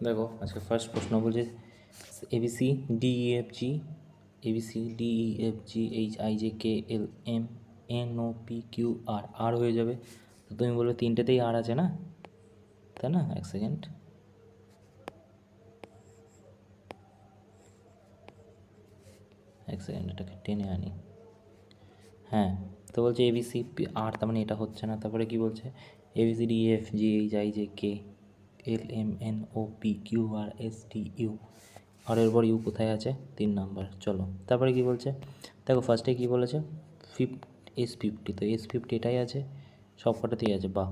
দেখো আজকে ফার্স্ট প্রশ্ন বলছে এবিসি ডিইএফজি ABCDEFGHIJKLMNOPQR আর হয়ে যাবে। তো তুমি বলবে তিনটেতেই আর আছে না, তাই না? এক সেকেন্ড, এটাকে টেনে আনি। হ্যাঁ, তো বলছে এবিসি আর, তার মানে এটা হচ্ছে না। তারপরে কি বলছে ABCDEFGHIJKLMNOPQRSTU, আর এর পর ইউ কোথায় আছে? 3 নাম্বার। চলো তারপরে কি বলছে, দেখো ফার্স্টে কি বলেছে S50, তো S50 এটাই আছে, সব কটাতেই আছে। বাহ,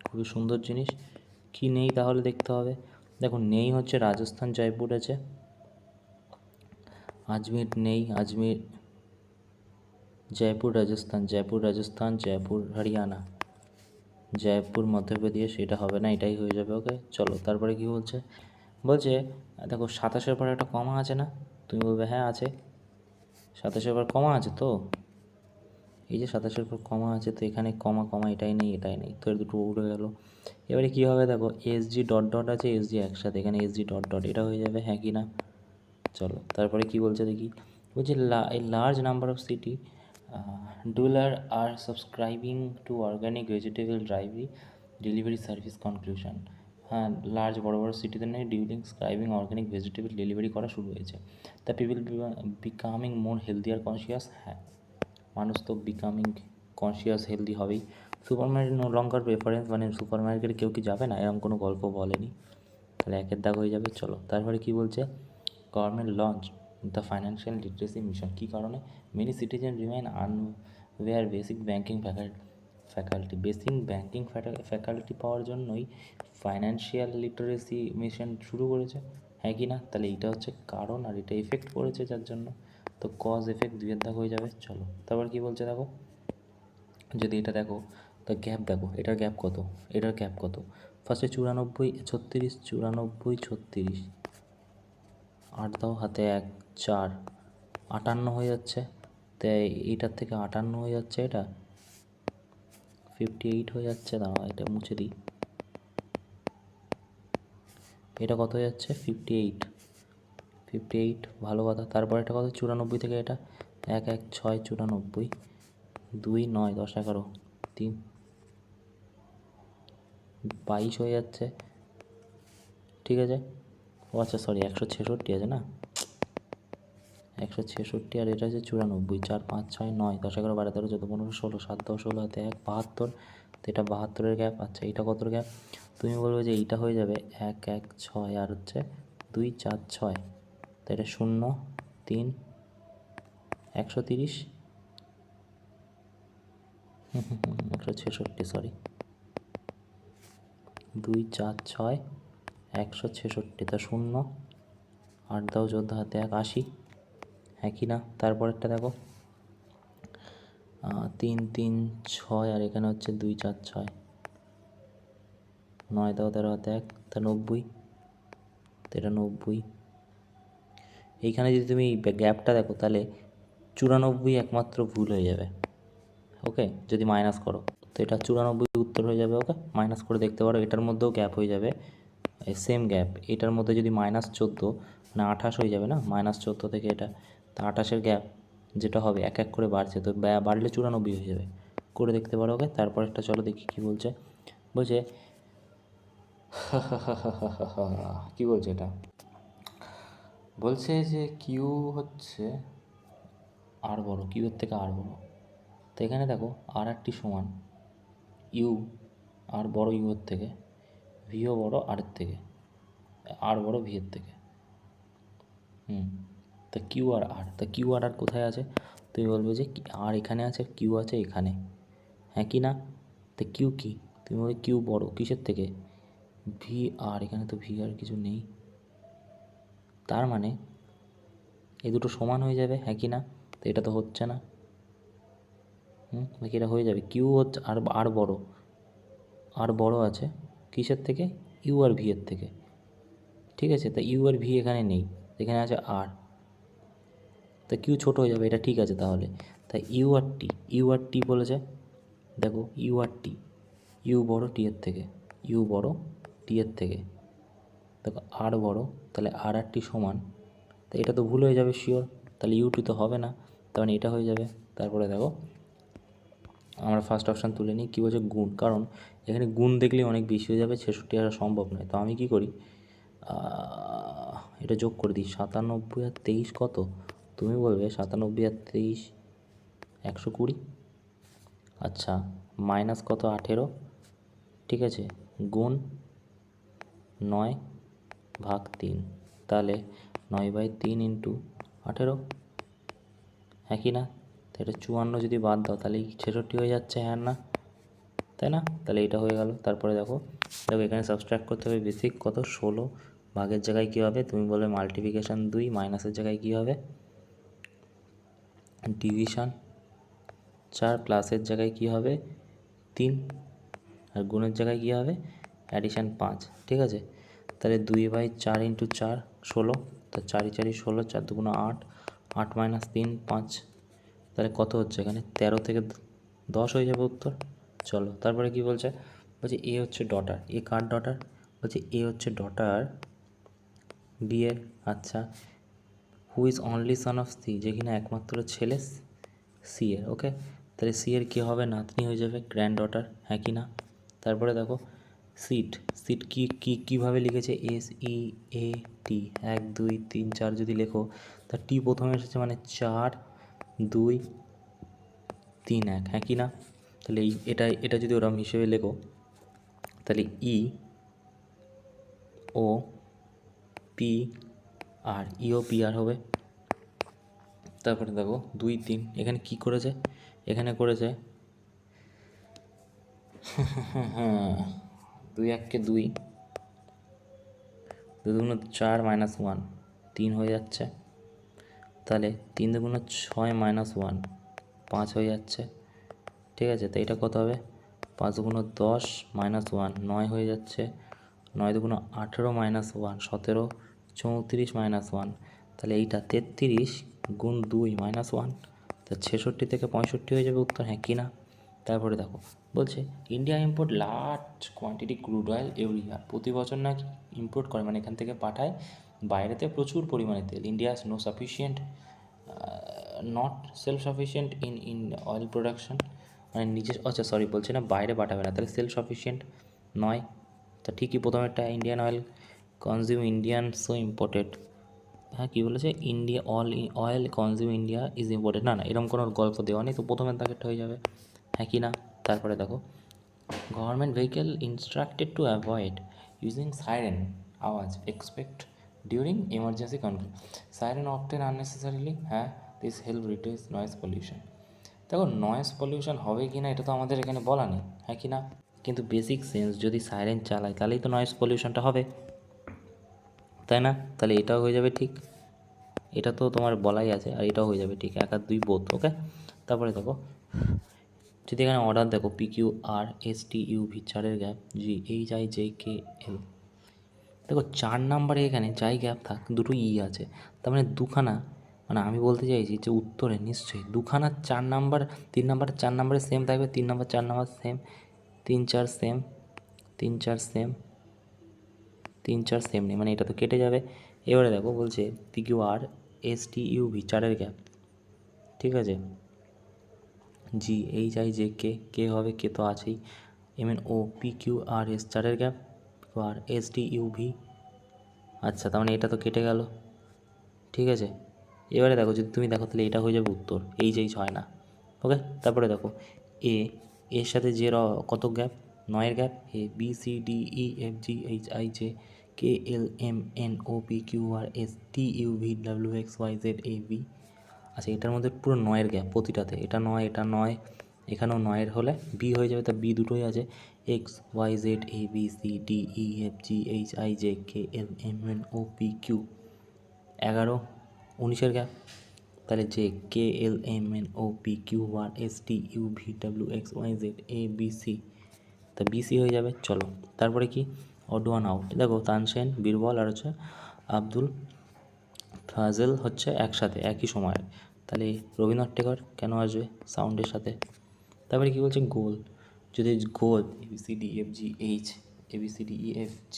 খুবই সুন্দর জিনিস। কি নেই তাহলে দেখতে হবে। দেখো নেই হচ্ছে রাজস্থান জয়পুর আছে, আজমির নেই, আজমির জয়পুর রাজস্থান, জয়পুর হরিয়ানা, জয়পুর মধ্যপ্রদেশ, এটা হবে না, এটাই হয়ে যাবে। ওকে চলো তারপরে কি বলছে, দেখো 27-এর পরে একটা কমা আছে না? তুমি বলবে হ্যাঁ আছে, 27-এর পর কমা আছে, তো এই যে 27-এর পর কমা আছে, তো এখানে কমা কমা এটাই নেই, তো এর দুটো উড়ে গেল। এবারে কী হবে, দেখো এসজি ডট ডট আছে, এসজি একসাথে, এখানে এসজি ডট ডট, এটা হয়ে যাবে, হ্যাঁ কি না? চলো তারপরে কি বলছে দেখি, বলছে a large number of city dwellers are subscribing to organic vegetable delivery service conclusion. হ্যাঁ, বড় বড় সিটিতে নেই during scribing organic vegetable delivery করা শুরু হয়েছে। The people becoming more healthy আর কনসিয়াস। হ্যাঁ, মানুষ তো বিকামিং কনসিয়াস হেলদি হবেই। Supermarket no longer preference, মানে সুপার মার্কেটে কেউ কি যাবে না, এরকম কোনো গল্প বলেনি, তাহলে একের দাগ হয়ে যাবে। চলো তারপরে কি বলছে, government launch the financial literacy mission. কী কারণে? Many citizen remain unaware basic banking faculty পাওয়ার জন্যই ফাইন্যান্সিয়াল লিটারেসি মিশন শুরু করেছে, হ্যাঁ কি না? তাহলে এইটা হচ্ছে কারণ, আর এটা এফেক্ট পড়েছে যার জন্য, তো কজ এফেক্ট দুইয়ের দাগ হয়ে যাবে। চলো তারপর কি বলছে দেখো, যদি এটা দেখো, তো গ্যাপ দেখো, এটার গ্যাপ কত, ফার্স্টে 94, 36, 8 দাও হাতে 1, 4, 58 হয়ে যাচ্ছে, তাই এইটার থেকে 58 হয়ে যাচ্ছে, এটা 58 হয়ে যাচ্ছে। দাঁড়াও এটা মুছে দিই, এটা কত হয়ে যাচ্ছে? 58, ভালো কথা। তারপর এটা কত? 94 থেকে এটা 1, 1, 6, 94, 2, 9, 10, 11, 3, 22 হয়ে যাচ্ছে, ঠিক আছে। ও আচ্ছা সরি, 166 আছে না, 166, আর এটা হচ্ছে 94, 4, 5, 6, 9, 10, 11, 12, 13, 14, 15, 16, 7, 10, 16 হাতে 1, 72, তো এটা 72-এর গ্যাপ। আচ্ছা এইটা কতর গ্যাপ? তুমি বলবে যে এইটা হয়ে যাবে 1, 1, 6, আর হচ্ছে 2, 4, 6, তো এটা 0, 3, 130, 166, সরি, 2, 4, 6, 166, তা 0, 8 দাও 14 হাতে 1, 80, হ্যাঁ কি না? তারপরেরটা দেখো, 3, 3, 6, আর এখানে হচ্ছে 2, 4, 6, 9 দাও 13 হাতে 1, তা 90, তো এটা 90। এইখানে যদি তুমি গ্যাপটা দেখো, তাহলে 94 একমাত্র ভুল হয়ে যাবে, ওকে, যদি মাইনাস করো, তো এটা 94 উত্তর হয়ে যাবে। ওকে, মাইনাস করে দেখতে পারো, এটার মধ্যেও গ্যাপ হয়ে যাবে, সেম গ্যাপ। এটার মধ্যে যদি -14 মানে 28 হয়ে যাবে না, -14 থেকে এটা, তা 28-এর গ্যাপ যেটা হবে এক এক করে বাড়ছে, তো বাড়লে 94 হয়ে যাবে, করে দেখতে পারো। ওকে, তারপর একটা চলো দেখি কী বলছে। বলছে কী বলছে এটা, বলছে যে কিউ হচ্ছে আর বড়, কিউয়ের থেকে আর বড়, তো এখানে দেখো আর সমান ইউ, আর বড় ইউয়ের থেকে, ভিও বড় আরের থেকে, আর বড় ভি এর থেকে। তা কিউ আর আর, তা কিউ আর আর কোথায় আছে? তুমি বলবে যে আর এখানে আছে, কিউ আছে এখানে, হ্যাঁ কি না? তা কিউ কি? তুমি বলবে কিউ বড় কিসের থেকে? ভি আর, এখানে তো ভি আর কিছু নেই, তার মানে এই দুটো সমান হয়ে যাবে, হ্যাঁ কি না? তো এটা তো হচ্ছে না, বাকি এটা হয়ে যাবে। কিউ হচ্ছে আর বড় আছে কিসের থেকে? ইউ আর ভি এর থেকে, ঠিক আছে। তা ইউ আর ভি এখানে নেই, এখানে আছে আর, তা কিউ ছোট হয়ে যাবে, এটা ঠিক আছে। তাহলে তাই ইউ আর টি বলেছে, দেখো ইউ আর টি, ইউ বড় টি এর থেকে, ইউ বড় টি এর থেকে, তো দেখো আর বড়, তাহলে আর আরটি সমান, তো এটা তো ভুল হয়ে যাবে শিওর, তাহলে ইউ2 তো হবে না, তার মানে এটা হয়ে যাবে। তারপরে দেখো আমরা ফার্স্ট অপশান তুলে নিই, কী বলছে গুণ, কারণ এখানে গুণ দেখলেই অনেক বেশি হয়ে যাবে, 66 আসা সম্ভব নয়। তো আমি কী করি, এটা যোগ করে দিই, 97 আর 23 কত, তুমি বলবে 97 আর 23 120, আচ্ছা মাইনাস কত 18, ঠিক আছে, গুণ 9/3, তাহলে 9/3 ইন্টু 18, হ্যাঁ কি না? তো এটা 54 যদি বাদ দাও তাহলে 66 হয়ে যাচ্ছে, হ্যাঁ না, তাই না? তাহলে এটা হয়ে গেল। তারপরে দেখো এখানে সাবস্ট্রাক্ট করতে হবে বেসিক কত 16, ভাগের জায়গায় কী হবে, তুমি বলবে মাল্টিপ্লিকেশান 2, মাইনাসের জায়গায় কী হবে ডিভিশান 4, প্লাসের জায়গায় কী হবে 3, আর গুণের জায়গায় কী হবে অ্যাডিশান 5, ঠিক আছে। তাহলে 2/4 ইন্টু 4 16, তো 4 4 16, 4 2 8, 8 মাইনাস 3 5, তাহলে কত হচ্ছে এখানে 13 থেকে 10 হয়ে যাবে উত্তর। চলো তারপরে কি বলছে, বলছে এ হচ্ছে ডটার, এ কার ডটার, বলছে এ হচ্ছে ডটার বি এর, আচ্ছা who is only son of C, যে কিনা একমাত্র ছেলে সি এর, ওকে। তাহলে সি এর কী হবে নাতনি হয়ে যাবে গ্র্যান্ড ডটার, হ্যাঁ কি না? তারপরে দেখো সিট, সিট কীভাবে লিখেছে SEAT 1 2 3 4 যদি লেখো, তার টি প্রথমে এসেছে মানে 4 2 3 1, হ্যাঁ কি না? তাহলে এটা যদি ওরম হিসেবে লেখো তাহলে EOPR হবে। তারপরে দেখো 2 3, এখানে কি করেছে, এখানে করেছে 2 1 কে 2, 2 2 4 মাইনাস 1 3 হয়ে যাচ্ছে, তাহলে 3 2 6 মাইনাস 1 5 হয়ে যাচ্ছে, ঠিক আছে। তো এটা কত হবে 5 2 10 মাইনাস 1 9 হয়ে যাচ্ছে, 9 2 18 মাইনাস 1 17, 34 মাইনাস 1, তাহলে এইটা 33 গুণ 2 মাইনাস 1, তা 66 থেকে 65 হয়ে যাবে উত্তর, হ্যাঁ কি না? তারপরে দেখো বলছে India import large quantity crude oil every year, প্রতি বছর নাকি ইম্পোর্ট করে, মানে এখান থেকে পাঠায় বাইরেতে প্রচুর পরিমাণে তেল। India is no sufficient, not self sufficient in oil production, মানে নিজে, আচ্ছা সরি বলছে না বাইরে পাঠাবে না, তাহলে সেলফ সাফিসিয়েন্ট নয়। তা ঠিকই প্রথমেরটা Indian oil consume Indian so imported, হ্যাঁ কী বলেছে India oil consume India is imported, না এরকম কোনো গল্প দেওয়া নেই, তো প্রথমের দাগেরটা হয়ে যাবে, হ্যাঁ কি না? তারপরে দেখো government vehicle instructed to avoid using siren আওয়াজ expect during emergency control, siren often unnecessarily, হ্যাঁ this help reduce noise pollution. দেখো নয়েজ পলিউশন হবে কি না এটা তো আমাদের এখানে বলা নেই, হ্যাঁ কি না? কিন্তু বেসিক সেন্স যদি সাইরেন চালায় তাহলেই তো নয়েজ পলিউশনটা হবে, তাই না? তাহলে এটাও হয়ে যাবে ঠিক, এটা তো তোমার বলাই আছে, আর এটাও হয়ে যাবে ঠিক, 1 আর 2 বোথ, ওকে। তারপরে দেখো যদি এখানে অর্ডার দেখো PQRSTUV 4 গ্যাপ GHIJKL, দেখো 4 নাম্বারে এখানে যাই গ্যাপ থাক দুটো আছে, তার মানে দুখানা, মানে আমি বলতে চাইছি যে উত্তরে নিশ্চয়ই দুখানা 4 নাম্বার 3 নাম্বার 4 নাম্বারে সেম থাকবে, 3 number 4 number same, 3 4 same, 3 4 same, 3 4 same নেই, মানে এটা তো কেটে যাবে। এবারে দেখো বলছে PQRSTUV 4 গ্যাপ, ঠিক আছে, GHIJK হবে, কে তো আছেই, MNOPQRS 4 গ্যাপ আর STUV, আচ্ছা তার মানে এটা তো কেটে গেল, ঠিক আছে। এবারে দেখো যদি তুমি দেখো তাহলে এটা হয়ে যাবে উত্তর, হয় না, ওকে। তারপরে দেখো এর সাথে যে কত গ্যাপ 9 গ্যাপ, ABCDEFGHIJKLMNOPQRSTUVWXYZAB, আচ্ছা এটার মধ্যে পুরো 9 গ্যাপ প্রতিটাতে, এটা 9 এটা 9, এখানেও 9 হলে বি হয়ে যাবে, তা বি দুটোই আছে XYZABCDEFGHIJKLMNOPQ 11 19 গ্যাপ, তাহলে যে KLMNOPQRSTUVWXYZABC, তা BC হয়ে যাবে। চলো তারপরে কি অড ওয়ান আউট, দেখো তানসেন বীরবল আর হচ্ছে আব্দুল ফাজেল হচ্ছে একসাথে একই সময়, তাহলে রবীন্দ্রনাথ টেগর কেন আসবে সাউন্ডের সাথে। তারপরে কী বলছে গোল, যদি গোল ABCDEFGH ABCDEFG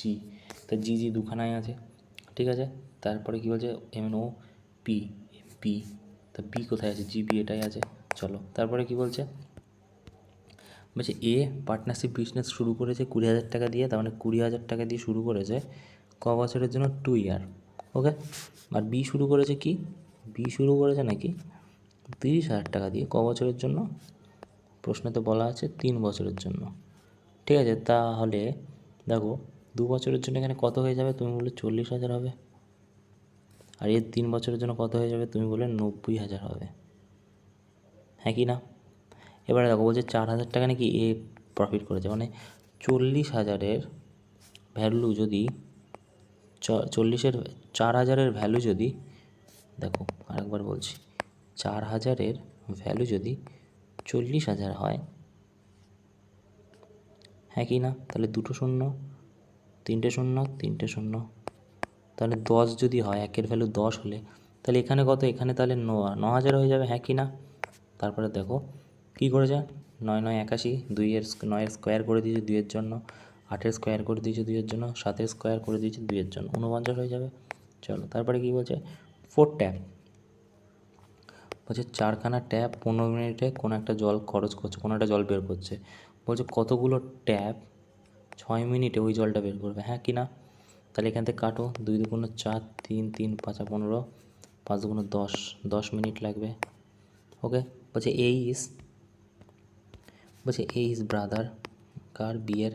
তা জি জি দুখানায় আছে, ঠিক আছে। তারপরে কী বলছে MNO পি পি, তা বি কোথায় আছে, জিবি এটাই আছে। চলো তারপরে কি বলছে এ পার্টনারশিপ বিজনেস শুরু করেছে 20,000 টাকা দিয়ে, তার মানে 20,000 টাকা দিয়ে শুরু করেছে, ক বছরের জন্য, 2 ইয়ার, ওকে। আর বি শুরু করেছে কি, বি শুরু করেছে নাকি 30,000 টাকা দিয়ে, ক বছরের জন্য, প্রশ্নতে বলা আছে 3 বছরের জন্য, ঠিক আছে। তাহলে দেখো 2 বছরের জন্য এখানে কত হয়ে যাবে, তুমি বলে 40,000 হবে, আর এর 3 বছরের জন্য কত হয়ে যাবে, তুমি বলে 90,000 হবে, হ্যাঁ কি না। এবারে দেখো বলছে 4,000 টাকা নাকি এ প্রফিট করেছে, মানে 40,000-এর ভ্যালু যদি 4,000-এর ভ্যালু যদি, দেখো আরেকবার বলছি, 4,000-এর ভ্যালু যদি 40,000 হয়, হ্যাঁ কি না, তাহলে 2টো শূন্য, 3টে শূন্য, 3টে শূন্য, তাহলে 10 যদি হয়, একের ভ্যালু 10 হলে, তাহলে এখানে কত, এখানে তাহলে 9,000 হয়ে যাবে, হ্যাঁ কি না। তারপরে দেখো কী করেছে, 9 9 81, 9-এর স্কোয়ার করে দিয়েছে 2-এর জন্য, 8-এর স্কোয়ার করে দিয়েছে 2-এর জন্য, 7-এর স্কোয়ার করে দিয়েছে 2-এর জন্য, 49 হয়ে যাবে। চলো তারপরে কী বলছে, 4 ট্যাপ, বলছে 4খানা ট্যাপ 15 মিনিটে কোনো একটা জল খরচ করছে, কোনো একটা জল বের করছে, বলছে কতগুলো ট্যাপ 6 মিনিটে ওই জলটা বের করবে, হ্যাঁ কি না। তাহলে এখান থেকে কাটো, 2 2 4, 3 3 5 15, 5 2 10, 10 মিনিট লাগবে, ওকে। বলছে এ ইজ ব্রাদার, কার, বিয়ের,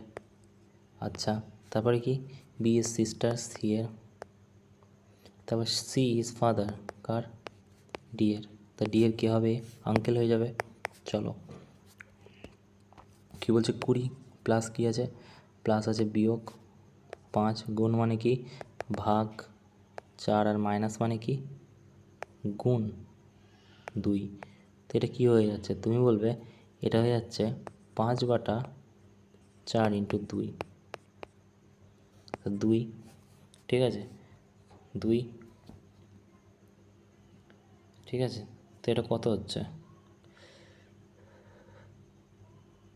আচ্ছা। তারপরে কি, বি ইজ সিস্টার, সি এর, তারপর সি ইজ ফাদার, কার, ডি এর, তা ডি এর কী হবে, আঙ্কেল হয়ে যাবে। চলো কী বলছে, 20 প্লাস কী আছে, প্লাস আছে বিয়োগ 5, গুণ মানে কি ভাগ 4, আর মাইনাস মানে কি গুণ 2, তো এটা কী হয়ে যাচ্ছে, তুমি বলবে এটা হয়ে যাচ্ছে 5/4 ইন্টু 2, 2, ঠিক আছে, 2, ঠিক আছে। তো এটা কত হচ্ছে,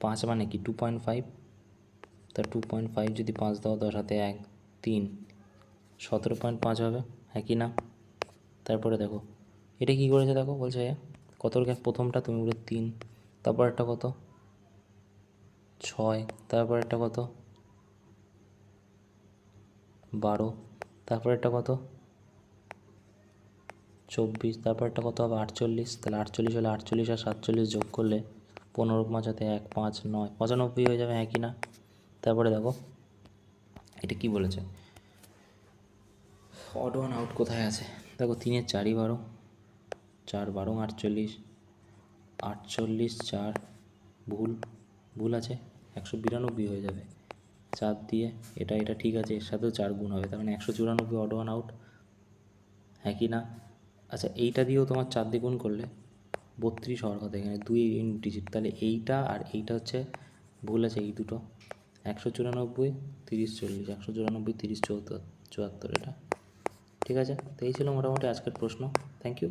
5 মানে কি 2.5, তা 2.5 যদি 5 দাও, 10 হাতে 1, 3, 17.5 হবে, হ্যাঁ কি না। তারপরে দেখো এটা কী করেছে, দেখো বলছে কত, প্রথমটা তুমি বলে 3, তারপর একটা কত 6, তারপর একটা কত 12, তারপর একটা কত 24, তারপর একটা কত হবে 48, তাহলে 48 হলে 48 আর 47 যোগ করলে 15 5 1 5 9, 95 হয়ে যাবে, হ্যাঁ কি না। তারপরে দেখো এটা কি বলেছে, অড ওয়ান আউট কোথায় আছে, দেখো 3-এর 4ই 12, 4 12 48, 48 4 ভুল আছে, 192 হয়ে যাবে 4 দিয়ে, এটা ঠিক আছে, এর সাথেও 4 গুণ হবে, তার মানে 194 অড ওয়ান আউট, হ্যাঁ কি না। আচ্ছা এইটা দিয়েও তোমার 4 দিয়ে গুণ করলে 32 হওয়ার কথা, এখানে 2 ডিজিট, তাহলে এইটা আর এইটা হচ্ছে ভুল আছে, এই দুটো 194 30 40, 194 30 74, এটা ঠিক আছে। তো এই ছিল মোটামুটি আজকের প্রশ্ন, থ্যাংক ইউ।